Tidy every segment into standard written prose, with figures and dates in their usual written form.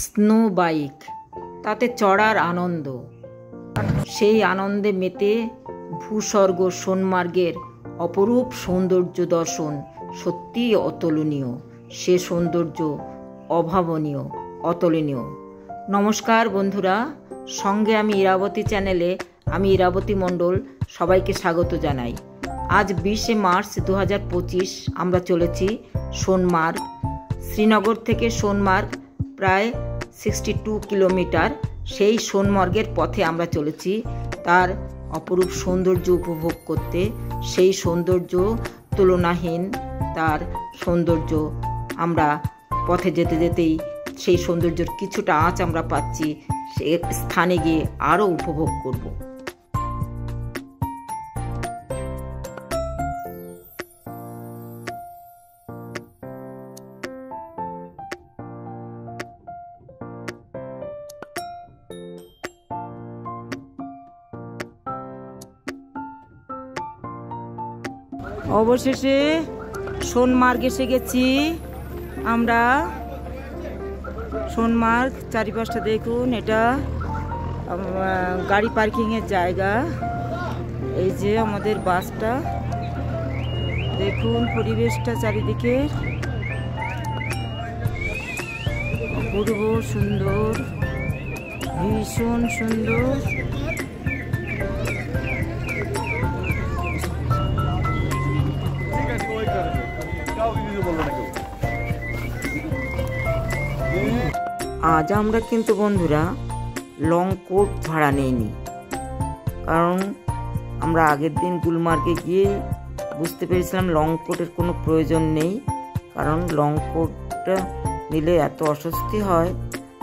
Snow bike, তাতে চড়ার আনন্দ, সেই আনন্দে মেতে ভূস্বর্গ সোনমার্গের অপরূপ সৌন্দর্য দর্শন সত্যিই অতুলনীয়। সে সৌন্দর্য অভাবনীয়, অতুলনীয়। নমস্কার বন্ধুরা, সঙ্গে আমি ইরাবতী চ্যানেলে আমি ইরাবতী মণ্ডল সবাইকে স্বাগত জানাই। আজ 20শে মার্চ 2025 আমরা চলেছি সোনমার্গ। শ্রীনগর থেকে সোনমার্গ প্রায় 62 কিলোমিটার। সেই সোনমার্গের পথে আমরা চলেছি তার অপরূপ সৌন্দর্য উপভোগ করতে। সেই সৌন্দর্য তুলনাহীন, তার সৌন্দর্য আমরা পথে যেতে যেতেই সেই সৌন্দর্যের কিছুটা আঁচ আমরা পাচ্ছি। সে স্থানে গিয়ে আরও উপভোগ করব। অবশেষে সোনমার্গ এসে গেছি আমরা। সোনমার্গ চারিপাশটা দেখুন, এটা গাড়ি পার্কিংয়ের জায়গা। এই যে আমাদের বাসটা, দেখুন পরিবেশটা চারিদিকে অপূর্ব সুন্দর, ভীষণ সুন্দর। আজ আমরা কিন্তু বন্ধুরা লং কোট ভাড়া নিইনি, কারণ আমরা আগের দিন গুলমার্গে গিয়ে বুঝতে পেরেছিলাম লং কোটের কোনো প্রয়োজন নেই, কারণ লং কোটটা নিলে এত অস্বস্তি হয়।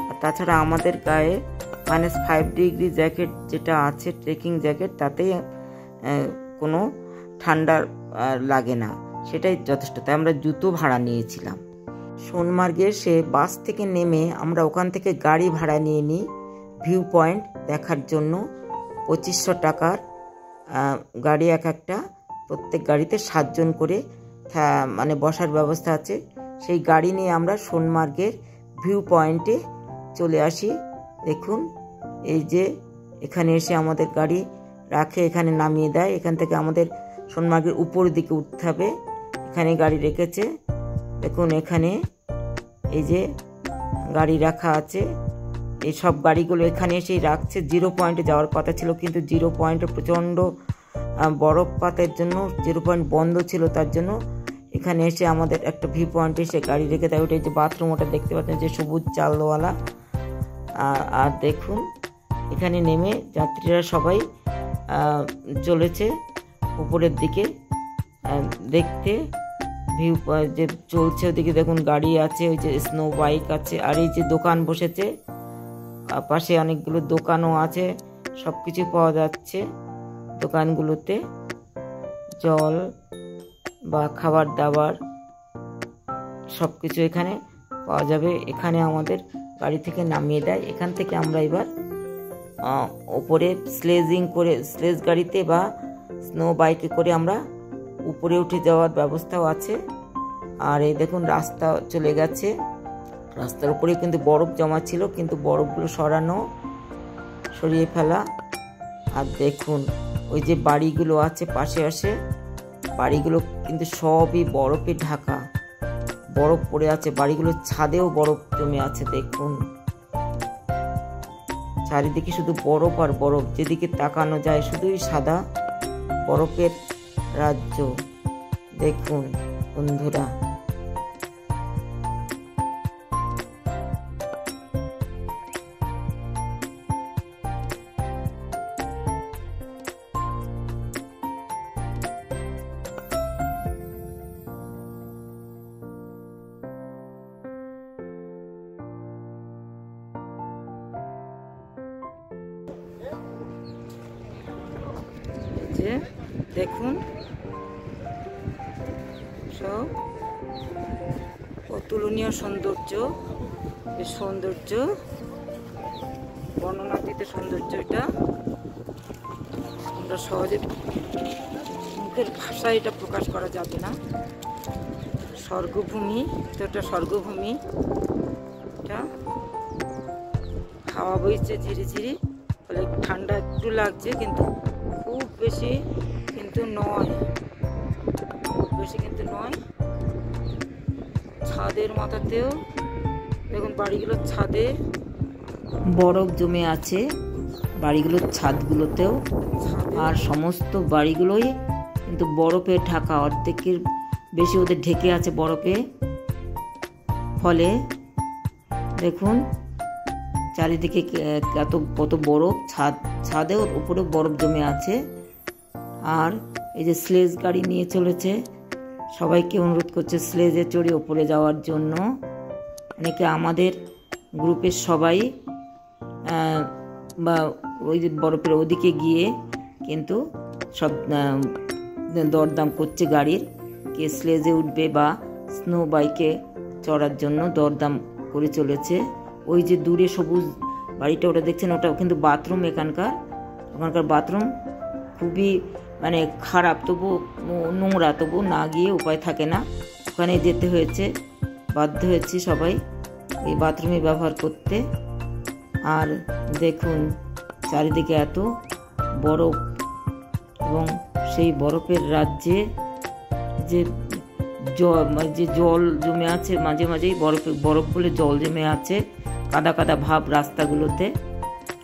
আর তাছাড়া আমাদের গায়ে -5 ডিগ্রি জ্যাকেট যেটা আছে, ট্রেকিং জ্যাকেট, তাতে কোনো ঠান্ডা লাগে না, সেটাই যথেষ্ট। তাই আমরা জুতো ভাড়া নিয়েছিলাম। সোনমার্গে এসে বাস থেকে নেমে আমরা ওখান থেকে গাড়ি ভাড়া নিয়ে নিই ভিউ পয়েন্ট দেখার জন্য। 2500 টাকার গাড়ি এক একটা, প্রত্যেক গাড়িতে 7 জন করে মানে বসার ব্যবস্থা আছে। সেই গাড়ি নিয়ে আমরা সোনমার্গের ভিউ পয়েন্টে চলে আসি। দেখুন, এই যে এখানে এসে আমাদের গাড়ি রাখে, এখানে নামিয়ে দেয়। এখান থেকে আমাদের সোনমার্গের উপর দিকে উঠতে হবে। এখানে গাড়ি রেখেছে, দেখুন এখানে এই যে গাড়ি রাখা আছে। এই সব গাড়িগুলো এখানে এসেই রাখছে। 0 পয়েন্টে যাওয়ার কথা ছিল, কিন্তু 0 পয়েন্টে প্রচণ্ড বরফপাতের জন্য 0 পয়েন্ট বন্ধ ছিল। তার জন্য এখানে এসে আমাদের একটা ভিউ পয়েন্টে এসে গাড়ি রেখে দেয়। ওটা যে বাথরুম, ওটা দেখতে পাচ্ছেন যে সবুজ চালওয়ালা। আর দেখুন এখানে নেমে যাত্রীরা সবাই চলেছে উপরের দিকে দেখতে। ভিউ যে চলছে ওদিকে দেখুন গাড়ি আছে, ওই যে স্নো বাইক আছে। আর এই যে দোকান বসেছে, পাশে অনেকগুলো দোকানও আছে, সব কিছু পাওয়া যাচ্ছে দোকানগুলোতে। জল বা খাবার দাবার সব কিছু এখানে পাওয়া যাবে। এখানে আমাদের গাড়ি থেকে নামিয়ে দেয়। এখান থেকে আমরা এবার ওপরে স্লেজ গাড়িতে বা স্নো বাইকে করে আমরা উপরে উঠে যাওয়ার ব্যবস্থাও আছে। আর এই দেখুন রাস্তা চলে গেছে, রাস্তার উপরে কিন্তু বরফ জমা ছিল, কিন্তু বরফগুলো সরিয়ে ফেলা। আর দেখুন ওই যে বাড়িগুলো আছে পাশে, বাড়িগুলো কিন্তু সবই বরফে ঢাকা, বরফ পড়ে আছে। বাড়িগুলোর ছাদেও বরফ জমে আছে। দেখুন চারিদিকে শুধু বরফ আর বরফ, যেদিকে তাকানো যায় শুধুই সাদা বরফের রাজ্য। দেখুন বন্ধুরা, দেখুন সব অতুলনীয় সৌন্দর্য। এই সৌন্দর্য বর্ণনাতীত সৌন্দর্য, এটা আমরা সহজে মুখের ভাষায় এটা প্রকাশ করা যাবে না। স্বর্গভূমি, এটা স্বর্গভূমি। এটা হাওয়া বইছে ঝিরি ঝিরি, ফলে ঠান্ডা একটু লাগছে, কিন্তু খুব বেশি কিন্তু নয়, খুব বেশি কিন্তু নয়। ছাদের মাথাতেও দেখুন বাড়িগুলোর ছাদে বরফ জমে আছে, বাড়িগুলোর ছাদগুলোতেও। আর সমস্ত বাড়িগুলোই কিন্তু বরফে ঢাকা, অর্ধেকের বেশি ওদের ঢেকে আছে বরফে। ফলে দেখুন চারিদিকে কত বরফ, ছাদের উপরে বরফ জমে আছে। আর এই যে স্লেজ গাড়ি নিয়ে চলেছে, সবাইকে অনুরোধ করছে স্লেজে চড়ে ওপরে যাওয়ার জন্য। অনেকে আমাদের গ্রুপের সবাই বা ওই যে বরফের ওদিকে গিয়ে কিন্তু সব দরদাম করছে গাড়ির, কে স্লেজে উঠবে বা স্নো বাইকে চড়ার জন্য দরদাম করে চলেছে। ওই যে দূরে সবুজ বাড়িটা ওটা দেখছেন, ওটাও কিন্তু বাথরুম। ওখানকার বাথরুম খুবই মানে খারাপ, তবু নোংরা, তবু না গিয়ে উপায় থাকে না, ওখানে যেতে হয়েছে, বাধ্য হয়েছি সবাই এই বাথরুমে ব্যবহার করতে। আর দেখুন চারিদিকে এত বরফ, এবং সেই বরফের রাজ্যে যে জল জমে আছে, মাঝে মাঝেই বরফ বলে জল জমে আছে, কাদা কাদা ভাব রাস্তাগুলোতে।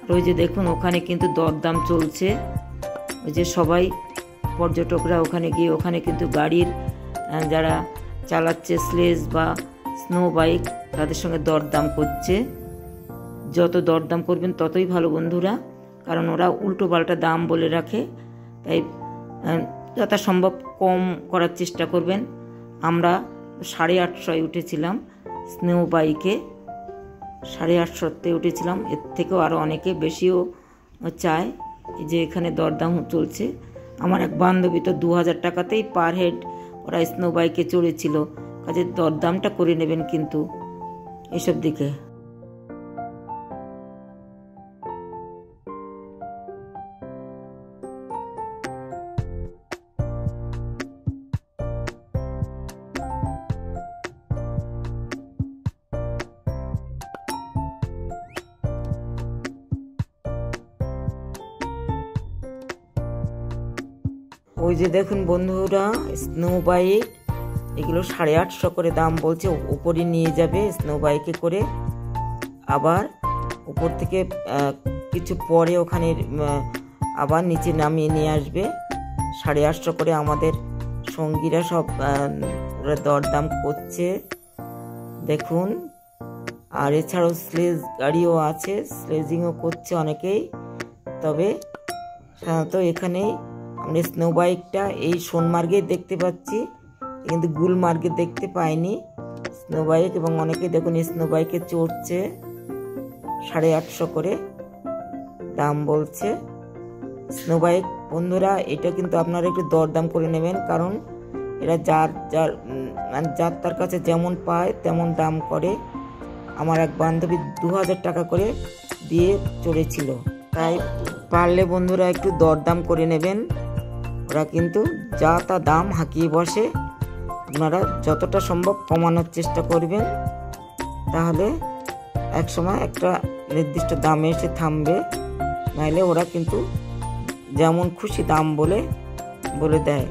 আর ওই যে দেখুন ওখানে কিন্তু দরদাম চলছে, ওই যে সবাই পর্যটকরা ওখানে গিয়ে ওখানে কিন্তু গাড়ির যারা চালাচ্ছে স্লেজ বা স্নো বাইক, তাদের সঙ্গে দরদাম করছে। যত দরদাম করবেন ততই ভালো বন্ধুরা, কারণ ওরা উল্টো পাল্টা দাম বলে রাখে, তাই যথাসম্ভব কম করার চেষ্টা করবেন। আমরা 850 উঠেছিলাম স্নো বাইকে, 850 উঠেছিলাম, এর থেকেও আরও অনেকে বেশিও চায়। এই যে এখানে দরদাম চলছে। আমার এক বান্ধবী তো 2000 টাকাতেই পার হেড ওরা স্নো বাইকে চড়েছিল, কাজে দরদামটা করে নেবেন কিন্তু এসব দিকে। ওই যে দেখুন বন্ধুরা স্নো বাইক, এগুলো 850 করে দাম বলছে, উপরে নিয়ে যাবে স্নো বাইকে করে, আবার উপর থেকে কিছু পরে ওখানে আবার নিচে নামিয়ে নিয়ে আসবে। 850 করে আমাদের সঙ্গীরা সব দরদাম করছে দেখুন। আর এছাড়াও স্লেজ গাড়িও আছে, স্লেজিংও করছে অনেকেই। তবে সাধারণত এখানেই আমরা স্নো বাইকটা এই সোনমার্গে দেখতে পাচ্ছি, কিন্তু গুলমার্গে দেখতে পাইনি স্নো বাইক। এবং অনেকে দেখুন স্নো বাইকে চড়ছে, 850 করে দাম বলছে স্নো বাইক। বন্ধুরা এটা কিন্তু আপনারা একটু দরদাম করে নেবেন, কারণ এরা যার তার কাছে যেমন পায় তেমন দাম করে। আমার এক বান্ধবী 2000 টাকা করে দিয়ে চড়েছিল, তাই পারলে বন্ধুরা একটু দরদাম করে নেবেন। ওরা কিন্তু যা তা দাম হাঁকিয়ে বসে, আপনারা যতটা সম্ভব কমানোর চেষ্টা করবেন, তাহলে একসময় একটা নির্দিষ্ট দামে এসে থামবে। নাইলে ওরা কিন্তু যেমন খুশি দাম বলে দেয়।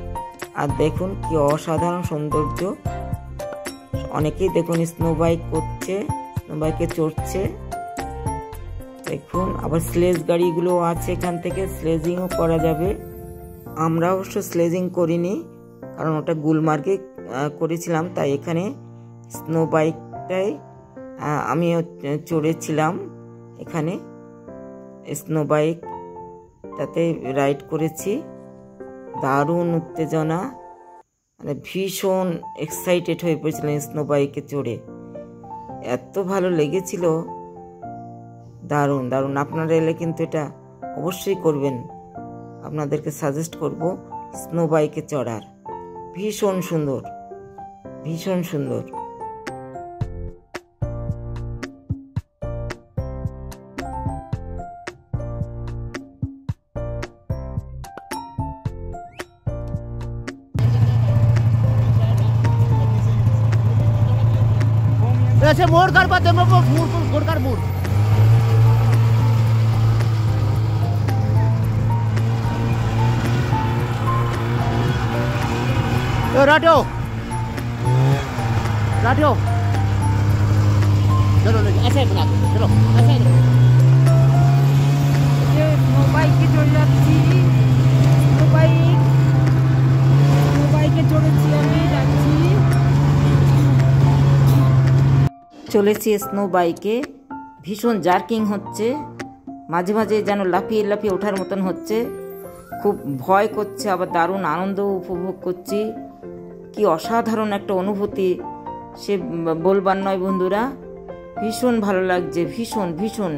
আর দেখুন কি অসাধারণ সৌন্দর্য, অনেকেই দেখুন স্নো বাইক করছে, স্নো বাইকে চড়ছে দেখুন। আবার স্লেজ গাড়িগুলো আছে, এখান থেকে স্লেজিংও করা যাবে। আমরা অবশ্য স্লেজিং করিনি, কারণ ওটা গুলমার্গে করেছিলাম, তাই এখানে স্নো বাইকটাই আমিও চড়েছিলাম। এখানে স্নো বাইক তাতে রাইড করেছি, দারুণ উত্তেজনা, মানে ভীষণ এক্সাইটেড হয়ে পড়েছিলাম স্নো বাইকে চড়ে, এত ভালো লেগেছিল, দারুণ দারুণ। আপনারা এলে কিন্তু এটা অবশ্যই করবেন, আপনাদেরকে সাজেস্ট করব স্নো বাইকে চড়ার, ভীষণ সুন্দর, ভীষণ সুন্দর। ऐसे मोड़ कर पाते मोड़ कर मोड़ राटो राटो चलो ऐसे बना दो चलो ऐसे স্নো বাইকে চলে যাচ্ছি স্নো বাইকে চড়েছি আমি যাচ্ছি চলেছি স্নো বাইকে ভীষণ জার্কিং হচ্ছে মাঝে মাঝে যেন লাফিয়ে লাফিয়ে ওঠার মতন হচ্ছে খুব ভয় করছে আবার দারুণ আনন্দ উপভোগ করছি কি অসাধারণ একটা অনুভূতি সে বলবার নয় বন্ধুরা ভীষণ ভালো লাগছে ভীষণ ভীষণ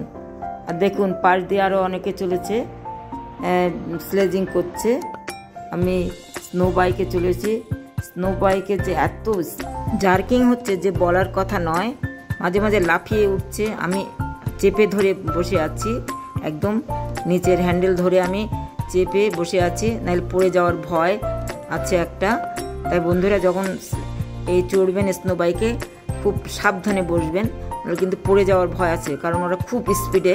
আর দেখুন পাশ দিয়ে আরও অনেকে চলেছে স্লেজিং করছে আমি স্নো বাইকে চলেছি স্নো বাইকে যে এত জার্কিং হচ্ছে যে বলার কথা নয় মাঝে মাঝে লাফিয়ে উঠছে আমি চেপে ধরে বসে আছি একদম নিচের হ্যান্ডেল ধরে আমি চেপে বসে আছি নাহলে পড়ে যাওয়ার ভয় আছে একটা তাই বন্ধুরা যখন এই চড়বেন স্নো বাইকে খুব সাবধানে বসবেন কিন্তু পড়ে যাওয়ার ভয় আছে কারণ ওরা খুব স্পিডে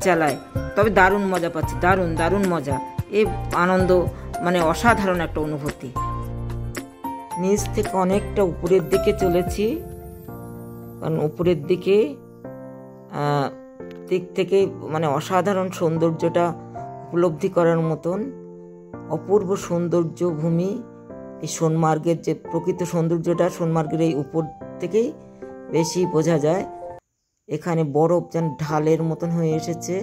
চালায় তবে দারুণ মজা পাচ্ছি দারুণ দারুণ মজা এই আনন্দ মানে অসাধারণ একটা অনুভূতি নিচ থেকে অনেকটা উপরের দিকে চলেছি কারণ উপরের দিক থেকে মানে অসাধারণ সৌন্দর্যটা উপলব্ধি করার মতন অপূর্ব সৌন্দর্য ভূমি এই সোনমার্গের যে প্রকৃত সৌন্দর্যটা সোনমার্গের এই উপর থেকেই বেশি বোঝা যায় এখানে বরফ যেন ঢালের মতন হয়ে এসেছে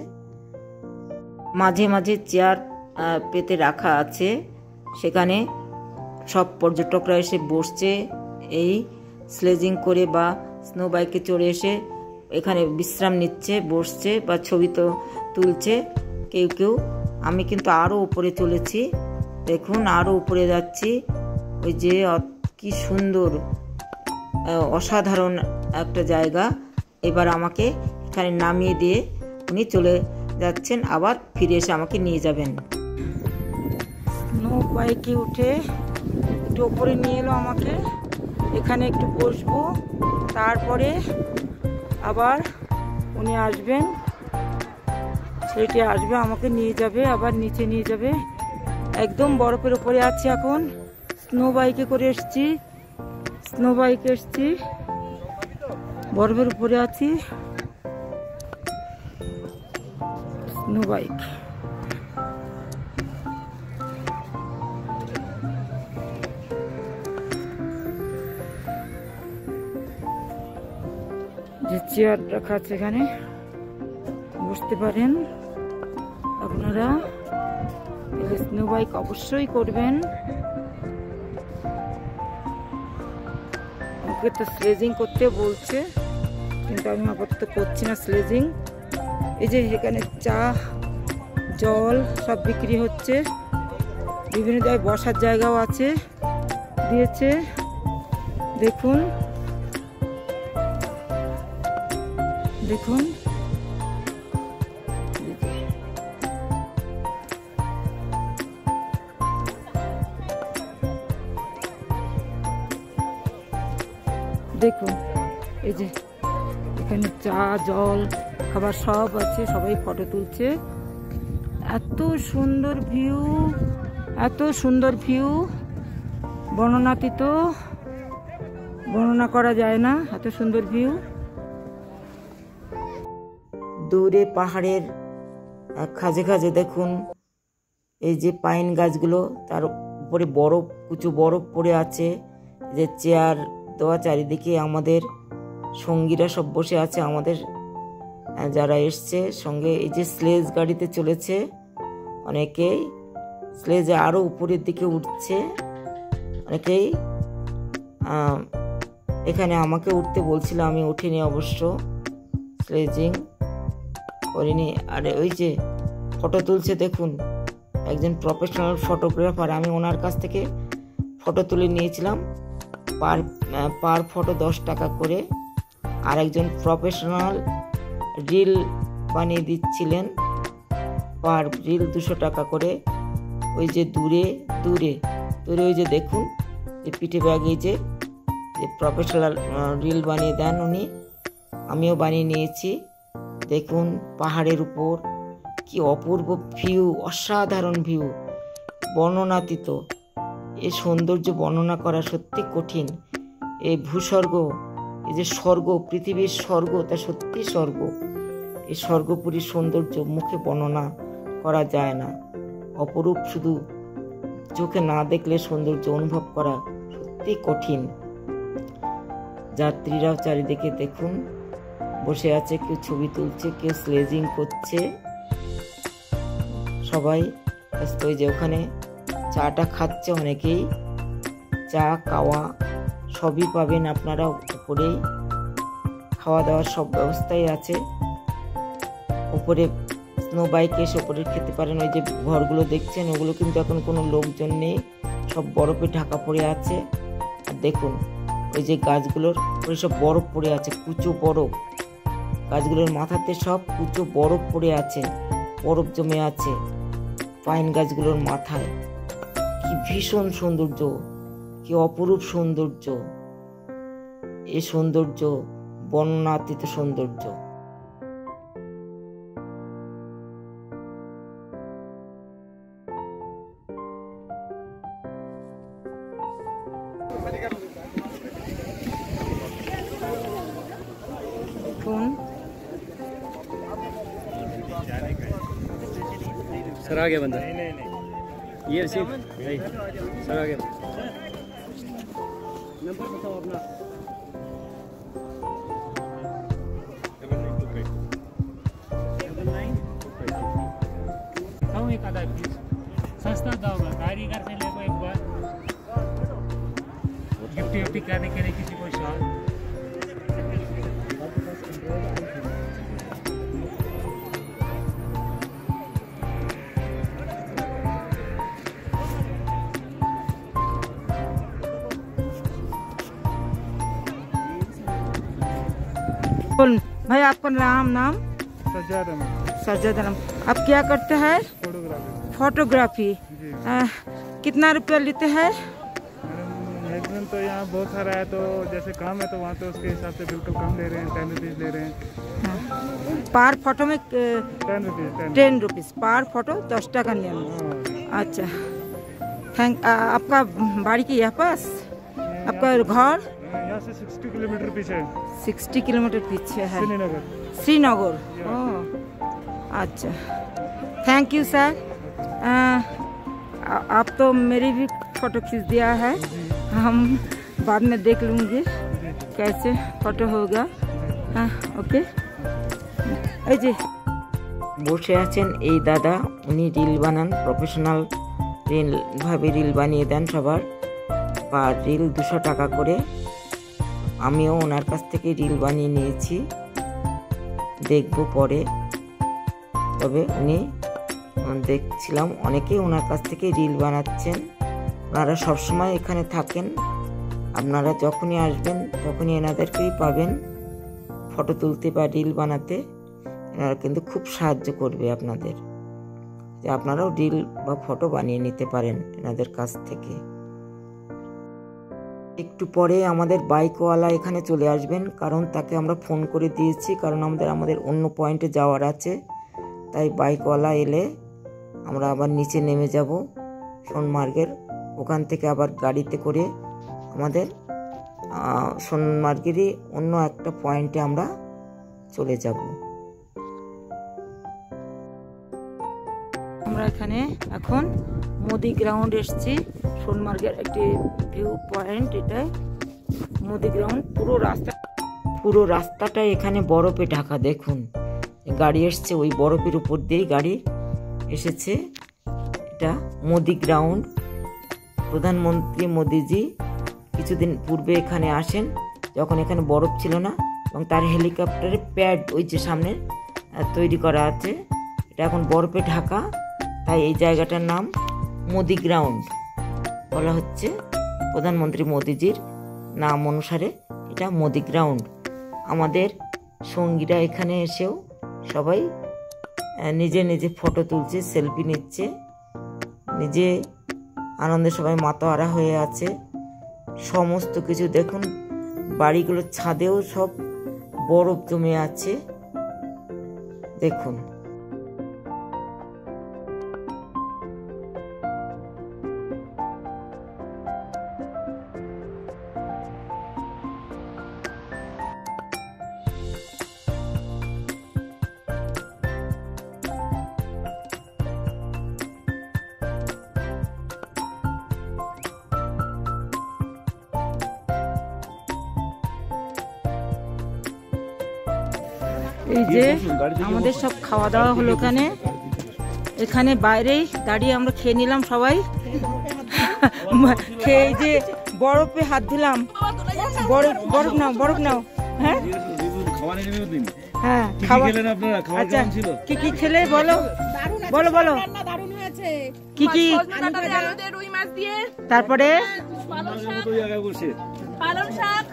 মাঝে মাঝে চেয়ার পেতে রাখা আছে সেখানে সব পর্যটকরা এসে বসছে এই স্লেজিং করে বা স্নো বাইকে চড়ে এসে এখানে বিশ্রাম নিচ্ছে বসছে বা ছবি তো তুলছে কেউ কেউ আমি কিন্তু আরও উপরে চলেছি দেখুন আরও উপরে যাচ্ছি ওই যে কি সুন্দর অসাধারণ একটা জায়গা এবার আমাকে এখানে নামিয়ে দিয়ে উনি চলে যাচ্ছেন আবার ফিরে এসে আমাকে নিয়ে যাবেন স্নো বাইকে উঠে একটু উপরে নিয়ে এলো আমাকে এখানে একটু বসবো তারপরে আবার উনি আসবেন ছেলেটি আসবে আমাকে নিয়ে যাবে আবার নিচে নিয়ে যাবে একদম বরফের উপরে আছি এখন স্নো বাইকে করে এসছি স্নো বাইকে এসছি বরফের উপরে আছি স্নো বাইক যে চেয়ার রাখা আছে এখানে বসতে পারেন আপনারা স্নো বাইক অবশ্যই করবেন ওকে তো স্লেজিং করতে বলছে কিন্তু আমি আপাতত করছি না স্লেজিং এই যে এখানে চা জল সব বিক্রি হচ্ছে বিভিন্ন জায়গায় বসার জায়গাও আছে দিয়েছে দেখুন দেখুন দেখুন এই যে এখানে চা জল খাবার সব আছে সবাই ফটো তুলছে এত সুন্দর ভিউ বর্ণনাতীত বর্ণনা করা যায় না এত সুন্দর ভিউ দূরে পাহাড়ের খাজে খাজে দেখুন এই যে পাইন গাছগুলো তার উপরে বরফ কুচু বরফ পড়ে আছে যে চেয়ার দেওয়া চারিদিকে আমাদের সঙ্গীরা সব বসে আছে আমাদের যারা এসছে সঙ্গে এই যে স্লেজ গাড়িতে চলেছে অনেকেই স্লেজে আরও উপরের দিকে উঠছে অনেকেই এখানে আমাকে উঠতে বলছিল আমি উঠিনি অবশ্য স্লেজিং করিনি আর ওই যে ফটো তুলছে দেখুন একজন প্রফেশনাল ফটোগ্রাফার আমি ওনার কাছ থেকে ফটো তুলে নিয়েছিলাম পার ফটো 10 টাকা করে আর একজন প্রফেশনাল রিল বানিয়ে দিচ্ছিলেন পার রিল 200 টাকা করে ওই যে দূরে দূরে দূরে ওই যে দেখুন এই পিঠে ব্যাগে যে প্রফেশনাল রিল বানিয়ে দেন উনি আমিও বানিয়ে নিয়েছি দেখুন পাহাড়ের উপর কি অপূর্ব ভিউ অসাধারণ ভিউ বর্ণনাতীত এই সৌন্দর্য বর্ণনা করা সত্যি কঠিন। এই ভূস্বর্গ, এই যে স্বর্গ, পৃথিবীর স্বর্গ, তা সত্যি স্বর্গ। এই স্বর্গপুরীর সৌন্দর্য মুখে বর্ণনা করা যায় না। অপরূপ, শুধু চোখে না দেখলে সৌন্দর্য অনুভব করা সত্যি কঠিন। যাত্রীরাও চারিদিকে দেখুন বসে আছে, কেউ ছবি তুলছে, কেউ স্লেজিং করছে, সবাই ব্যস্ত। ওই যে ওখানে চাটা খাচ্ছে অনেকেই, চা খাওয়া সবই পাবেন আপনারা উপরেই, খাওয়া দাওয়ার সব ব্যবস্থাই আছে। উপরে স্নো বাইকে এসে উপরে খেতে পারেন। ওই যে ঘরগুলো দেখছেন ওগুলো কিন্তু এখন কোনো লোকজন নেই, সব বরফে ঢাকা পড়ে আছে। আর দেখুন ওই যে গাছগুলোর উপরে সব বরফ পড়ে আছে, কুচো বরফ, গাছগুলোর মাথাতে সব কুচো বরফ পড়ে আছে, বরফ জমে আছে পাইন গাছগুলোর মাথায়। কি ভীষণ সৌন্দর্য, কি অপরূপ সৌন্দর্য! এই সৌন্দর্য বর্ণনাতীত সৌন্দর্য। सर आ गया बंदा, ये रसीद सर आ गया। नंबर बताओ अपना। एक आधा पीस सस्ता दाम है, कारीगर से ले एक बार गिफ्ट विफ्ट करने के लिए किसी को शौक। भाई आपका नाम? सज्जाद अहमद। आप क्या करते हैं? फोटोग्राफी। कितना रुपया लेते हैं? एक दिन तो यहाँ बहुत सारा है, तो जैसे काम है तो वहाँ तो उसके हिसाब से बिल्कुल कम ले रहे हैं, 10 रुपीज़ ले रहे हैं। पर फोटो में 10 रुपीज़ पर फोटो, 10 टका नियम। अच्छा, थैंक। आपका बाड़ी के यहाँ पास आपका घर? यहाँ से 60 किलोमीटर पीछे। 60 किलोमीटर पीछे है श्रीनगर। ओह अच्छा, थैंक यू सर। आप तो मेरी भी फ़ोटो खींच दिया है, हम बाद में देख लूँगी कैसे फ़ोटो होगा। हाँ ओके। এই যে বসে আছেন এই দাদা, উনি রিল বানান, প্রফেশনাল ভাবে রিল বানিয়ে দেন সবার, পার রিল 200 টাকা করে। আমিও ওনার কাছ থেকে রিল বানিয়ে নিয়েছি, দেখব পরে। তবে উনি দেখছিলাম অনেকেই ওনার কাছ থেকে রিল বানাচ্ছেন। ওনারা সবসময় এখানে থাকেন, আপনারা যখনই আসবেন তখনই এনাদেরকেই পাবেন ফটো তুলতে বা রিল বানাতে। এনারা কিন্তু খুব সাহায্য করবে আপনাদের, যে আপনারাও রিল বা ফটো বানিয়ে নিতে পারেন এনাদের কাছ থেকে। একটু পরে আমাদের বাইকওয়ালা এখানে চলে আসবেন, কারণ তাকে আমরা ফোন করে দিয়েছি, কারণ আমাদের অন্য পয়েন্টে যাওয়ার আছে। তাই বাইকওয়ালা এলে আমরা আবার নিচে নেমে যাব সোনমার্গের, ওখান থেকে আবার গাড়িতে করে আমাদের সোনমার্গেরই অন্য একটা পয়েন্টে আমরা চলে যাব। আমরা এখানে এখন মোদি গ্রাউন্ড এসেছি, সোনমার্গের একটি ভিউ পয়েন্ট। এটাই মোদি গ্রাউন্ড। পুরো রাস্তাটা এখানে বরফে ঢাকা। দেখুন গাড়ি এসছে, ওই বরফের উপর দিয়েই গাড়ি এসেছে। এটা মোদি গ্রাউন্ড। প্রধানমন্ত্রী মোদিজি কিছুদিন পূর্বে এখানে আসেন, যখন এখানে বরফ ছিল না, এবং তার হেলিকপ্টারের প্যাড ওই যে সামনে তৈরি করা আছে, এটা এখন বরফে ঢাকা। তাই এই জায়গাটার নাম মোদি গ্রাউন্ড বলা হচ্ছে, প্রধানমন্ত্রী মোদিজির নাম অনুসারে এটা মোদি গ্রাউন্ড। আমাদের সঙ্গীরা এখানে এসেও সবাই নিজে নিজে ফটো তুলছে, সেলফি নিচ্ছে, নিজে আনন্দে সবাই মাতোয়ারা হয়ে আছে। সমস্ত কিছু দেখুন, বাড়িগুলোর ছাদেও সব বরফ জমে আছে। দেখুন এই যে আমাদের সব খাওয়া দাওয়া হলো এখানে, এখানে বাইরেই দাঁড়িয়ে আমরা খেয়ে নিলাম সবাই। খেয়ে এই যে বরফে হাত দিলাম, বরফ নাও, বরফ নাও। হ্যাঁ হ্যাঁ, আচ্ছা কি কি খেলে বলো, বলো বলো কি কি, তারপরে পালং শাক,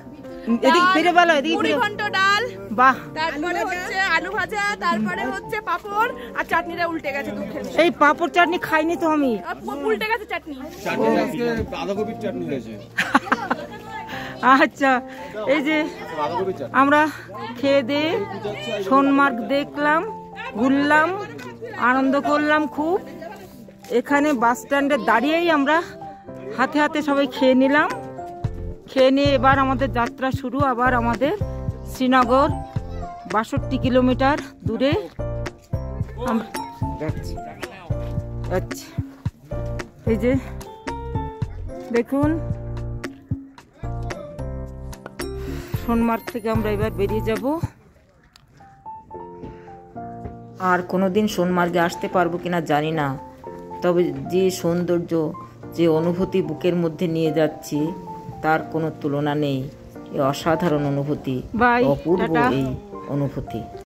এদিকে ফিরে বলো, এদিকে ফিরে। ঘন্ট ডাল, বাহ, তারপরে হচ্ছে আলু ভাজা, তারপরে হচ্ছে পাপড়, আর চাটনিটা উল্টে গেছে দুঃখের। এই পাঁপড় চাটনি খাইনি তো আমি। উল্টে গেছে চাটনি। বাঁধাকপির চাটনি হয়েছে। আচ্ছা, এই যে আমরা খেয়ে দিয়ে সোনমার্গ দেখলাম, ঘুরলাম, আনন্দ করলাম খুব। এখানে বাস স্ট্যান্ডে দাঁড়িয়েই আমরা হাতে হাতে সবাই খেয়ে নিলাম। খেয়ে নিয়ে এবার আমাদের যাত্রা শুরু। আবার আমাদের শ্রীনগর ৬২ কিলোমিটার দূরে আমরা যাচ্ছি। আচ্ছা, এই যে দেখুন সোনমার্গ থেকে আমরা এবার বেরিয়ে যাব। আর কোনোদিন সোনমার্গে আসতে পারবো কিনা জানি না, তবে যে সৌন্দর্য, যে অনুভূতি বুকের মধ্যে নিয়ে যাচ্ছি তার কোনো তুলনা নেই। এই অসাধারণ অনুভূতি, বাই, অপূর্ব টাটা। এই অনুভূতি।